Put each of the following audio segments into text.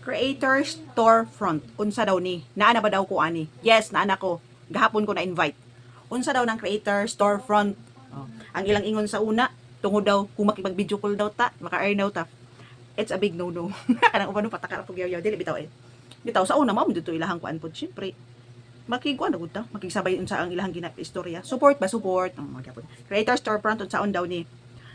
Creator storefront. Unsa daw ni? Naana ba daw ko ani? Yes, naana ko. Gahapon ko na-invite. Unsa daw ng creator storefront? Oh. Ang ilang ingon sa una, tungod daw kung makipag-video call daw ta, maka-earn daw ta. It's a big no-no. Kanang uban pataka ra pug yaw dili bitaw eh. Bitaw sa una mao dito ilahang kuan pod syempre. Makigkuan na gud ta, makigsabay unsa ang ilahang ginap-istorya. Support ba support? Magyapon. Creator storefront unsaon daw ni?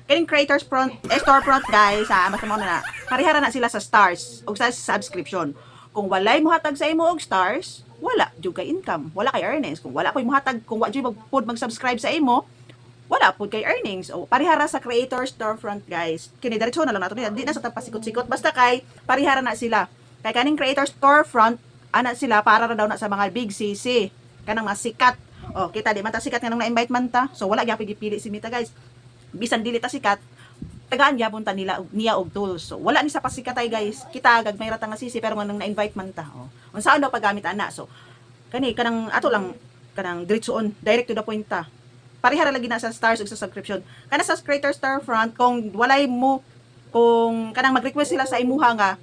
Kining creators front, storefront guys, mas mo na parihara na sila sa stars o sa subscription. Kung walay muhatag sa imo og stars, wala jud kay income, wala kay earnings. Kung wala koy muhatag, kung wa jud mag-subscribe sa imo, wala pud kay earnings. O parihara sa creator storefront guys. Kini diretso na lang nato di na sa tagpasikot-sikot basta kay parihara na sila. Kay kaning creator storefront ana sila para ra daw na sa mga big CC, kanang mga sikat. O kita di man ta sikat nga na-invite man ta. So wala gyapon gipili si Mita guys. Bisan dili ta sikat, tagaan gyapon ta nila niya og tools. So wala ni sa pasikatay guys. Kita gagmay ra ta nga sisi pero nang na-invite man ta. Oh. Unsaon daw paggamit ana? So kanang ato lang kanang diretsoon, direct to the point ta. Parihara lagi na sa stars ug sa subscription. Kana sa creator storefront kung walay mo kung kanang mag-request sila sa imuha nga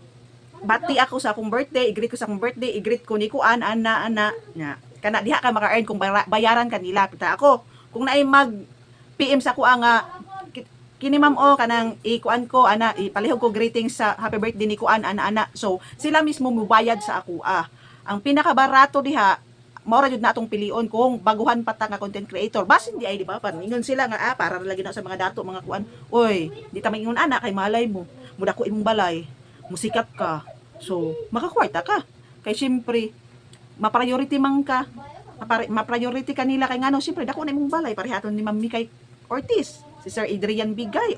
bati ako sa akong birthday, i-greet ko sa akong birthday, i-greet ko ni kuan ana nya. Kana diha ka maka-earn kung bayaran kanila kita ako. Kung naay mag PM sa ko nga kini ma'am kanang ikuan ko ana ipalihog ko greetings sa happy birthday ni kuan ana. So sila mismo mubayad sa ako Ang pinakabarato diha mao ra jud na atong pilion kung baguhan pa ta nga content creator. Basin di ay di ba paningon sila nga para lagi na sa mga dato mga kuan. Oy, di ta maingon ana kay malay mo. Mudako imong balay, musikat ka. So makakwarta ka. Kay syempre ma-priority man ka. Ma-priority kanila kay ngano syempre dako na imong balay parehaton ni Ma'am Mikay Ortiz, si Sir Adrian Bigay,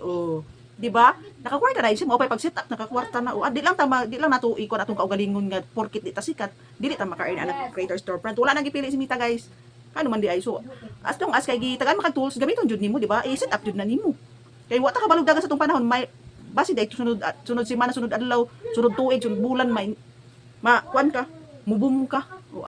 di ba? Nakakwarta na isip mo pag set up nakakwarta na. Di lang nato ikon atong kaugalingon nga porkit di ta sikat, dili ta maka-earn ana creator storefront. Wala nang gipili si Mita guys. Ano man di ay so as long as kay gitagan maka tools gamiton jud nimo, di ba? I-set up jud na nimo. Kay wa ta kabalog dagan sa tong panahon may basi day sunod semana, sunod adlaw, sunod tuig, sunod bulan may kuan ka, mubum ka.